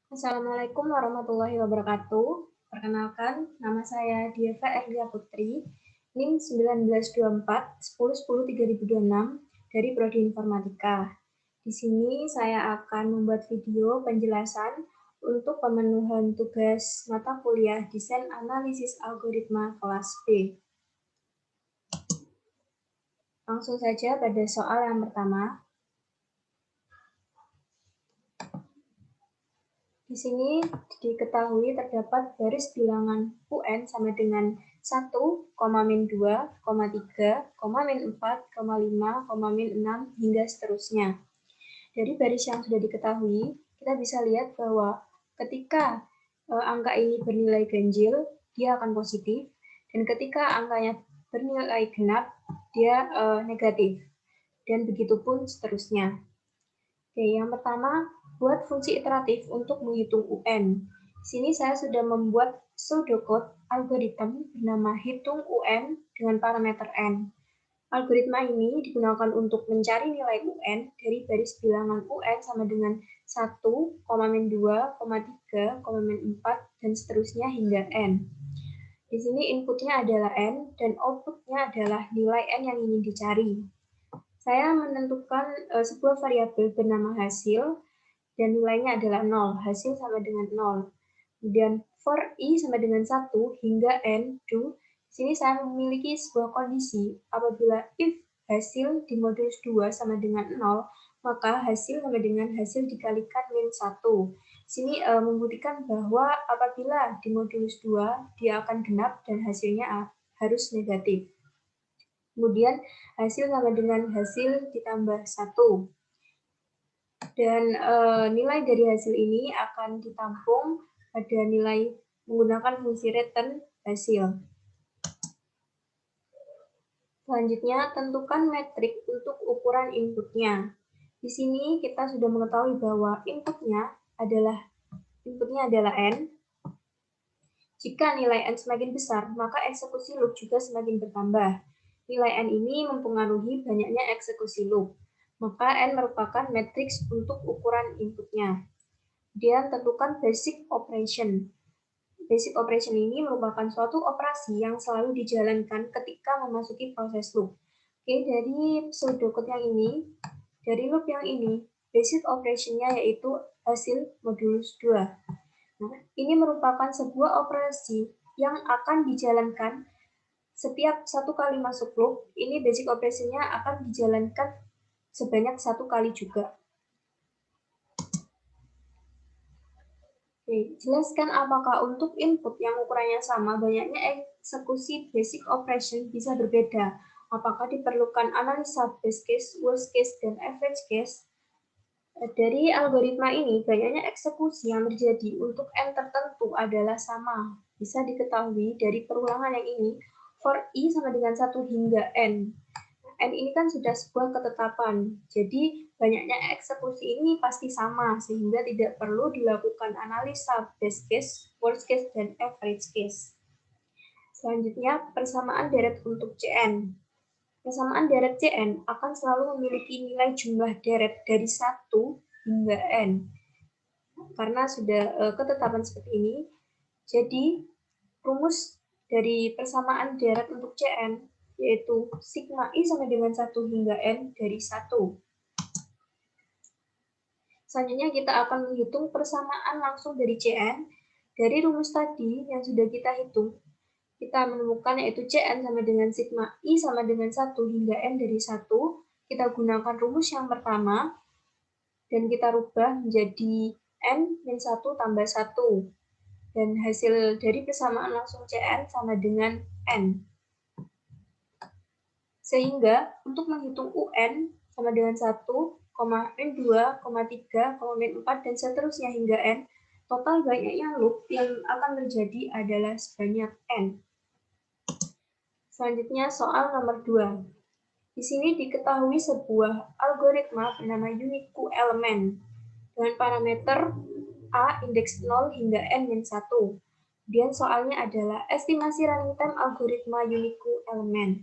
Assalamualaikum warahmatullahi wabarakatuh. Perkenalkan, nama saya Dieva Erlia Putri, NIM 1924 10 10 3026 dari Prodi Informatika. Di sini saya akan membuat video penjelasan untuk pemenuhan tugas mata kuliah Desain Analisis Algoritma kelas B. Langsung saja pada soal yang pertama. Di sini diketahui terdapat garis bilangan UN sama dengan 1, min 2, 3, min 4, 5, min 6, hingga seterusnya. Dari baris yang sudah diketahui, kita bisa lihat bahwa ketika angka ini bernilai ganjil, dia akan positif, dan ketika angkanya bernilai genap, dia negatif, dan begitu pun seterusnya. Oke, yang pertama, buat fungsi iteratif untuk menghitung UN. Di sini saya sudah membuat pseudocode algoritma bernama hitung UN dengan parameter N. Algoritma ini digunakan untuk mencari nilai UN dari baris bilangan UN sama dengan 1, min 2, 3, min 4, dan seterusnya hingga N. Di sini inputnya adalah N dan outputnya adalah nilai N yang ingin dicari. Saya menentukan sebuah variabel bernama hasil dan nilainya adalah 0, hasil sama dengan 0. Kemudian for i sama dengan 1 hingga n do, sini saya memiliki sebuah kondisi apabila if hasil dimodulus 2 sama dengan 0, maka hasil sama dengan hasil dikalikan min 1. Sini membuktikan bahwa apabila dimodulus 2, dia akan genap dan hasilnya harus negatif. Kemudian hasil sama dengan hasil ditambah 1. Dan nilai dari hasil ini akan ditampung pada nilai menggunakan fungsi return hasil. Selanjutnya, tentukan metrik untuk ukuran inputnya. Di sini kita sudah mengetahui bahwa inputnya adalah N. Jika nilai N semakin besar, maka eksekusi loop juga semakin bertambah. Nilai N ini mempengaruhi banyaknya eksekusi loop. Maka N merupakan matriks untuk ukuran inputnya. Kemudian tentukan basic operation. Basic operation ini merupakan suatu operasi yang selalu dijalankan ketika memasuki proses loop. Oke, dari pseudocode yang ini, dari loop yang ini, basic operation-nya yaitu hasil modulus 2. Nah, ini merupakan sebuah operasi yang akan dijalankan setiap satu kali masuk loop. Ini basic operation-nya akan dijalankan sebanyak 1 kali juga. Oke, jelaskan apakah untuk input yang ukurannya sama, banyaknya eksekusi basic operation bisa berbeda. Apakah diperlukan analisa best case, worst case, dan average case? Dari algoritma ini, banyaknya eksekusi yang terjadi untuk N tertentu adalah sama. Bisa diketahui dari perulangan yang ini, for I sama dengan 1 hingga N. N ini kan sudah sebuah ketetapan, jadi banyaknya eksekusi ini pasti sama, sehingga tidak perlu dilakukan analisa best case, worst case, dan average case. Selanjutnya, persamaan deret untuk Cn. Persamaan deret Cn akan selalu memiliki nilai jumlah deret dari 1 hingga N. Karena sudah ketetapan seperti ini, jadi rumus dari persamaan deret untuk Cn yaitu sigma I sama dengan 1 hingga N dari 1. Selanjutnya kita akan menghitung persamaan langsung dari Cn. Dari rumus tadi yang sudah kita hitung, kita menemukan yaitu Cn sama dengan sigma I sama dengan 1 hingga N dari 1. Kita gunakan rumus yang pertama, dan kita rubah menjadi N min 1 tambah 1. Dan hasil dari persamaan langsung Cn sama dengan N. Sehingga untuk menghitung UN sama dengan 1, min 2, 3, min 4, dan seterusnya hingga N, total banyaknya loop yang akan terjadi adalah sebanyak N. Selanjutnya soal nomor 2. Di sini diketahui sebuah algoritma bernama unique element dengan parameter A indeks 0 hingga N-1. Kemudian soalnya adalah estimasi running time algoritma unique element.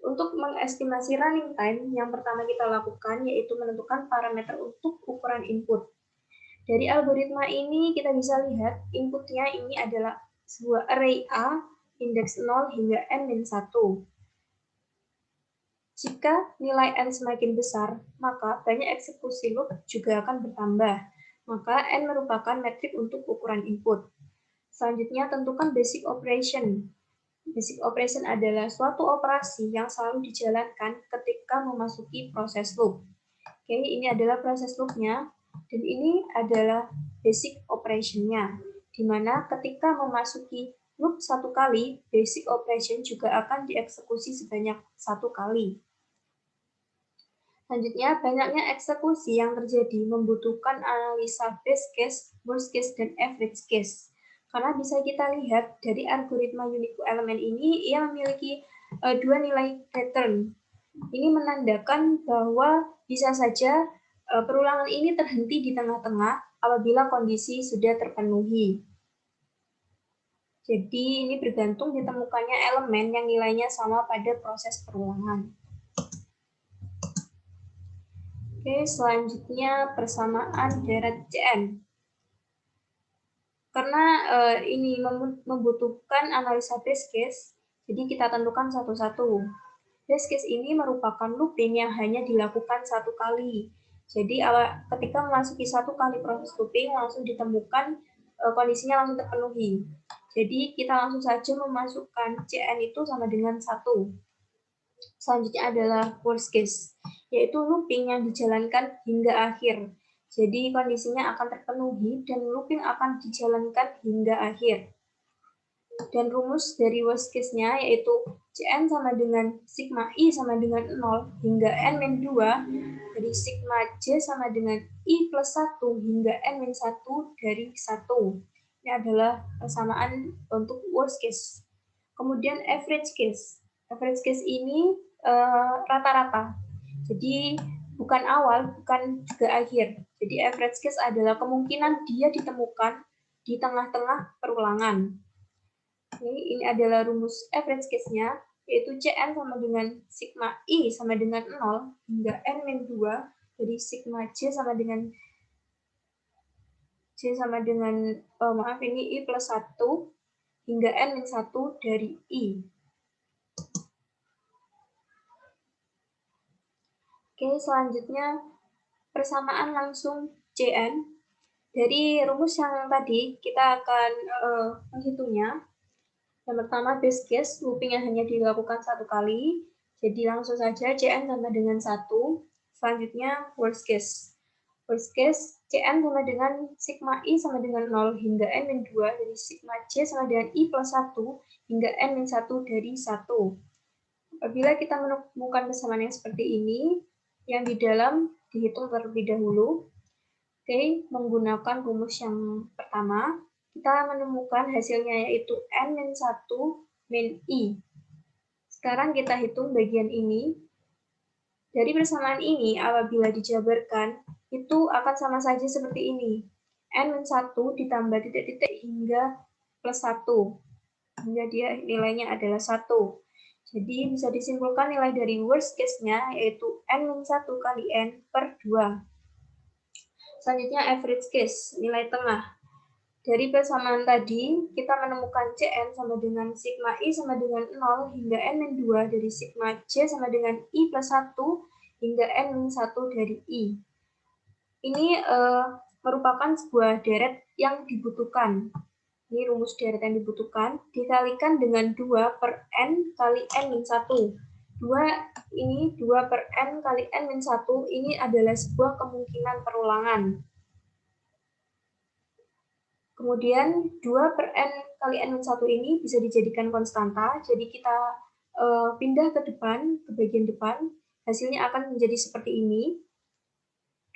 Untuk mengestimasi running time, yang pertama kita lakukan yaitu menentukan parameter untuk ukuran input. Dari algoritma ini kita bisa lihat inputnya ini adalah sebuah array A, indeks 0 hingga n-1. Jika nilai n semakin besar, maka banyak eksekusi loop juga akan bertambah. Maka n merupakan metrik untuk ukuran input. Selanjutnya, tentukan basic operation. Basic operation adalah suatu operasi yang selalu dijalankan ketika memasuki proses loop. Oke, ini adalah proses loop-nya, dan ini adalah basic operation-nya, di mana ketika memasuki loop satu kali, basic operation juga akan dieksekusi sebanyak satu kali. Selanjutnya, banyaknya eksekusi yang terjadi membutuhkan analisa best case, worst case, dan average case. Karena bisa kita lihat dari algoritma unique element ini, ia memiliki dua nilai pattern. Ini menandakan bahwa bisa saja perulangan ini terhenti di tengah-tengah apabila kondisi sudah terpenuhi. Jadi ini bergantung ditemukannya elemen yang nilainya sama pada proses perulangan. Oke, selanjutnya persamaan deret CN. Karena ini membutuhkan analisa base case, jadi kita tentukan satu-satu. Base case ini merupakan looping yang hanya dilakukan satu kali. Jadi ketika memasuki satu kali proses looping, langsung ditemukan kondisinya langsung terpenuhi. Jadi kita langsung saja memasukkan CN itu sama dengan 1. Selanjutnya adalah worst case, yaitu looping yang dijalankan hingga akhir. Jadi kondisinya akan terpenuhi dan looping akan dijalankan hingga akhir. Dan rumus dari worst case-nya yaitu Cn sama dengan sigma I sama dengan 0 hingga n-2, dari sigma J sama dengan I plus 1 hingga n-1 dari 1. Ini adalah persamaan untuk worst case. Kemudian average case. Average case ini rata-rata. Jadi bukan awal, bukan juga akhir. Jadi average case adalah kemungkinan dia ditemukan di tengah-tengah perulangan. Ini adalah rumus average case-nya, yaitu Cn sama dengan sigma I sama dengan 0 hingga n-2, jadi sigma J sama dengan I plus 1 hingga n-1 dari I. Oke, selanjutnya persamaan langsung Cn. Dari rumus yang tadi, kita akan menghitungnya. Yang pertama, base case, looping yang hanya dilakukan satu kali. Jadi langsung saja Cn sama dengan 1. Selanjutnya, worst case. Worst case, Cn sama dengan sigma I sama dengan 0 hingga n-2, dari sigma J sama dengan I plus 1 hingga n-1 dari 1. Apabila kita menemukan persamaan yang seperti ini, yang di dalam dihitung terlebih dahulu. Oke, menggunakan rumus yang pertama, kita menemukan hasilnya yaitu n-1 min I. Sekarang kita hitung bagian ini. Dari persamaan ini, apabila dijabarkan, itu akan sama saja seperti ini. n-1 ditambah titik-titik hingga plus 1. Hingga dia nilainya adalah 1. Jadi bisa disimpulkan nilai dari worst case-nya yaitu n-1 kali n per 2. Selanjutnya average case, nilai tengah. Dari persamaan tadi, kita menemukan Cn sama dengan sigma I sama dengan 0 hingga n-2 dari sigma J sama dengan I plus 1 hingga n-1 dari I. Ini merupakan sebuah deret yang dibutuhkan. Ini rumus deret yang dibutuhkan, dikalikan dengan 2 per n kali n-1. 2 per n kali n-1 ini adalah sebuah kemungkinan perulangan. Kemudian 2 per n kali n-1 ini bisa dijadikan konstanta, jadi kita pindah ke depan, ke bagian depan, hasilnya akan menjadi seperti ini.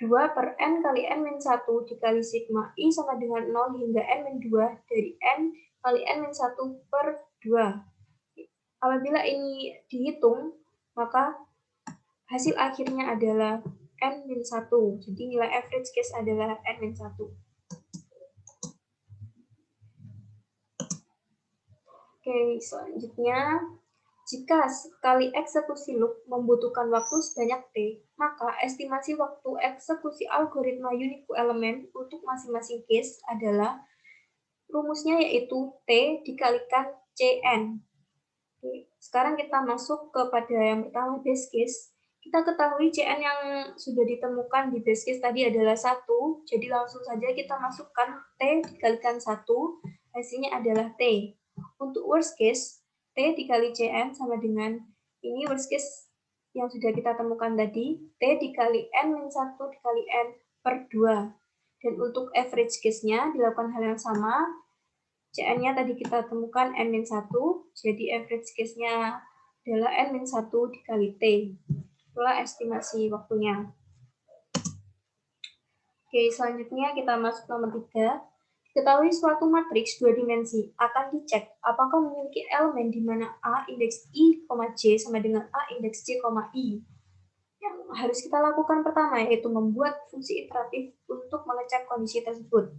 2 per n kali n-1 dikali sigma I sama dengan 0 hingga n-2 dari n kali n-1 per 2. Apabila ini dihitung, maka hasil akhirnya adalah n-1. Jadi nilai average case adalah n-1. Oke, selanjutnya Jika sekali eksekusi loop membutuhkan waktu sebanyak T, maka estimasi waktu eksekusi algoritma unique element untuk masing-masing case adalah rumusnya yaitu T dikalikan Cn. Oke, sekarang kita masuk kepada yang pertama, base case. Kita ketahui Cn yang sudah ditemukan di base case tadi adalah 1, jadi langsung saja kita masukkan T dikalikan 1, hasilnya adalah T. Untuk worst case, T dikali Cn sama dengan, ini worst case yang sudah kita temukan tadi, T dikali N-1 dikali N per 2. Dan untuk average case-nya dilakukan hal yang sama, Cn-nya tadi kita temukan N-1, jadi average case-nya adalah N-1 dikali T. Itulah estimasi waktunya. Oke, selanjutnya kita masuk nomor 3. Diketahui suatu matriks 2 dimensi akan dicek apakah memiliki elemen di mana A indeks I, J sama dengan A indeks J, I. Yang harus kita lakukan pertama yaitu membuat fungsi iteratif untuk mengecek kondisi tersebut.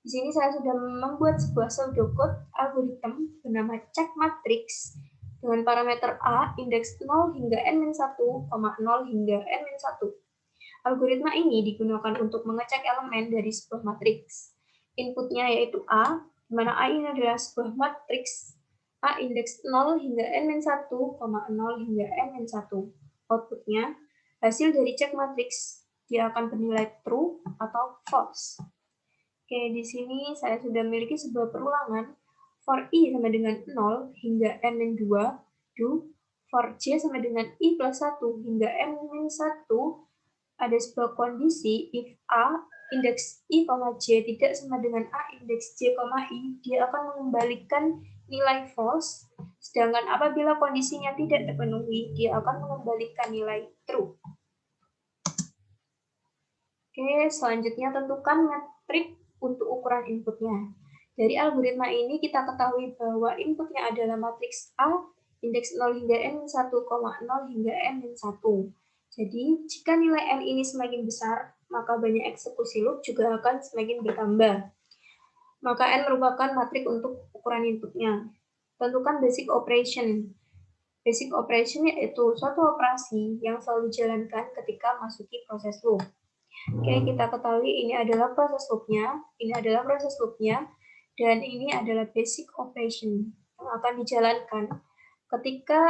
Di sini saya sudah membuat sebuah pseudocode algoritma bernama check matrix dengan parameter A indeks 0 hingga N-1, 0 hingga N-1. Algoritma ini digunakan untuk mengecek elemen dari sebuah matriks. Inputnya yaitu A, di mana A ini adalah sebuah matriks A indeks 0 hingga N-1, 0 hingga N-1. Outputnya, hasil dari check matrix dia akan bernilai true atau false. Oke, di sini saya sudah memiliki sebuah perulangan for I sama dengan 0 hingga N-2, do for J sama dengan I plus 1 hingga N-1, ada sebuah kondisi if A indeks I, J tidak sama dengan A indeks J, I, dia akan mengembalikan nilai false, sedangkan apabila kondisinya tidak terpenuhi, dia akan mengembalikan nilai true. Oke, selanjutnya tentukan metrik untuk ukuran inputnya. Dari algoritma ini kita ketahui bahwa inputnya adalah matriks A, indeks 0 hingga N-1, 0 hingga N-1. Jadi, jika nilai N ini semakin besar, maka banyak eksekusi loop juga akan semakin bertambah. Maka N merupakan matrik untuk ukuran inputnya. Tentukan basic operation. Basic operation yaitu suatu operasi yang selalu dijalankan ketika masuki proses loop. Oke, kita ketahui ini adalah proses loop-nya, dan ini adalah basic operation yang akan dijalankan. Ketika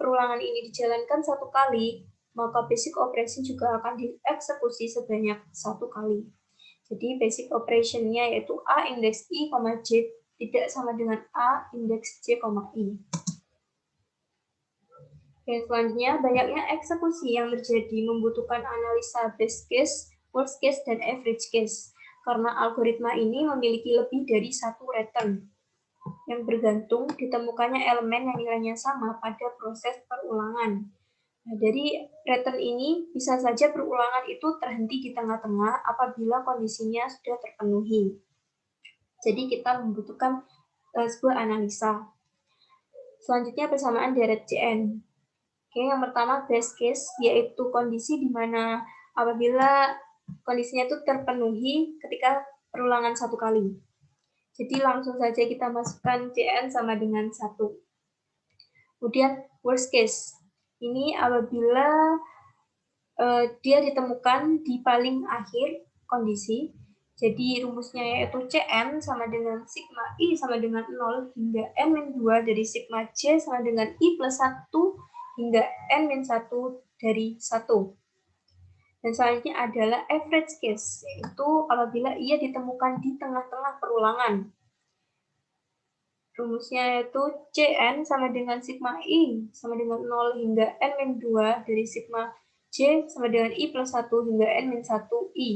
perulangan ini dijalankan 1 kali, maka basic operation juga akan dieksekusi sebanyak 1 kali. Jadi basic operation-nya yaitu A indeks I, J tidak sama dengan A indeks J, I. Oke, selanjutnya, banyaknya eksekusi yang terjadi membutuhkan analisa best case, worst case, dan average case. Karena algoritma ini memiliki lebih dari 1 return yang bergantung ditemukannya elemen yang nilainya sama pada proses perulangan. Nah, dari return ini bisa saja perulangan itu terhenti di tengah-tengah apabila kondisinya sudah terpenuhi. Jadi kita membutuhkan sebuah analisa. Selanjutnya persamaan deret Cn. Oke, yang pertama best case, yaitu kondisi di mana apabila kondisinya itu terpenuhi ketika perulangan 1 kali. Jadi langsung saja kita masukkan Cn sama dengan 1. Kemudian worst case, ini apabila dia ditemukan di paling akhir kondisi. Jadi rumusnya yaitu Cn sama dengan sigma I sama dengan 0 hingga N-2 dari sigma J sama dengan I plus 1 hingga N-1 dari 1. Dan selanjutnya adalah average case, yaitu apabila ia ditemukan di tengah-tengah perulangan. Rumusnya yaitu Cn sama dengan sigma I sama dengan 0 hingga N-2 dari sigma J sama dengan I plus 1 hingga N-1 I.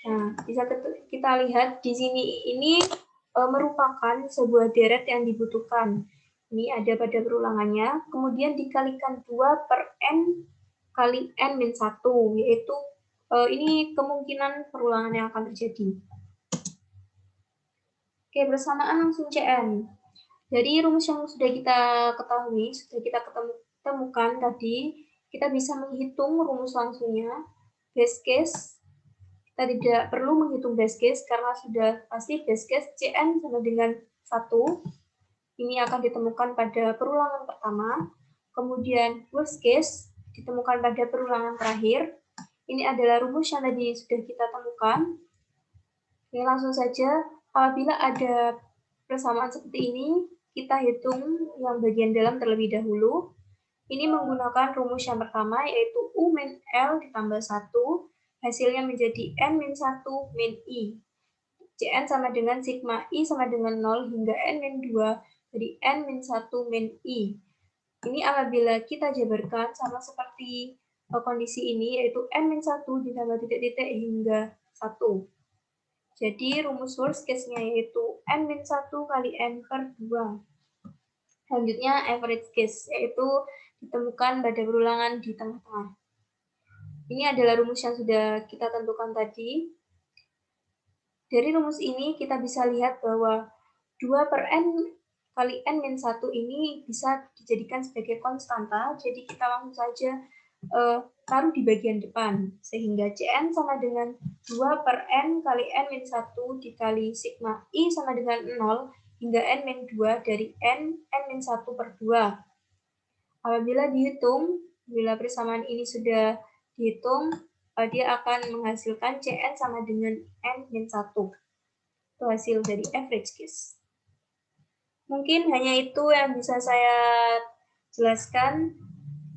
Nah, bisa kita lihat di sini ini merupakan sebuah deret yang dibutuhkan. Ini ada pada perulangannya, kemudian dikalikan 2 per N kali N-1, yaitu ini kemungkinan perulangan yang akan terjadi. Oke, bersamaan langsung Cn. Dari rumus yang sudah kita ketahui, sudah kita temukan tadi, kita bisa menghitung rumus langsungnya. Base case, kita tidak perlu menghitung base case karena sudah pasti base case Cn sama dengan 1. Ini akan ditemukan pada perulangan pertama. Kemudian worst case ditemukan pada perulangan terakhir. Ini adalah rumus yang tadi sudah kita temukan. Oke, langsung saja. Apabila ada persamaan seperti ini, kita hitung yang bagian dalam terlebih dahulu. Ini menggunakan rumus yang pertama, yaitu U min L ditambah 1, hasilnya menjadi N min 1 min I. Cn sama dengan sigma I sama dengan 0 hingga N min 2 dari N min 1 min I. Ini apabila kita jabarkan sama seperti kondisi ini, yaitu N min 1 ditambah titik-titik hingga 1. Jadi rumus worst case-nya yaitu N min 1 kali N per 2. Selanjutnya average case, yaitu ditemukan pada perulangan di tengah-tengah. Ini adalah rumus yang sudah kita tentukan tadi. Dari rumus ini kita bisa lihat bahwa 2 per N kali N min 1 ini bisa dijadikan sebagai konstanta, jadi kita langsung saja taruh di bagian depan, sehingga Cn sama dengan 2 per N kali N min 1 dikali sigma I sama dengan 0 hingga N min 2 dari N min 1 per 2. Apabila dihitung, bila persamaan ini sudah dihitung, dia akan menghasilkan Cn sama dengan N min 1. Itu hasil dari average case. Mungkin hanya itu yang bisa saya jelaskan.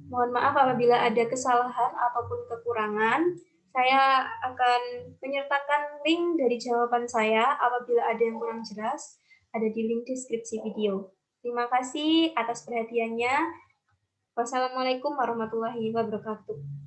Mohon maaf apabila ada kesalahan ataupun kekurangan. Saya akan menyertakan link dari jawaban saya apabila ada yang kurang jelas. Ada di link deskripsi video. Terima kasih atas perhatiannya. Wassalamualaikum warahmatullahi wabarakatuh.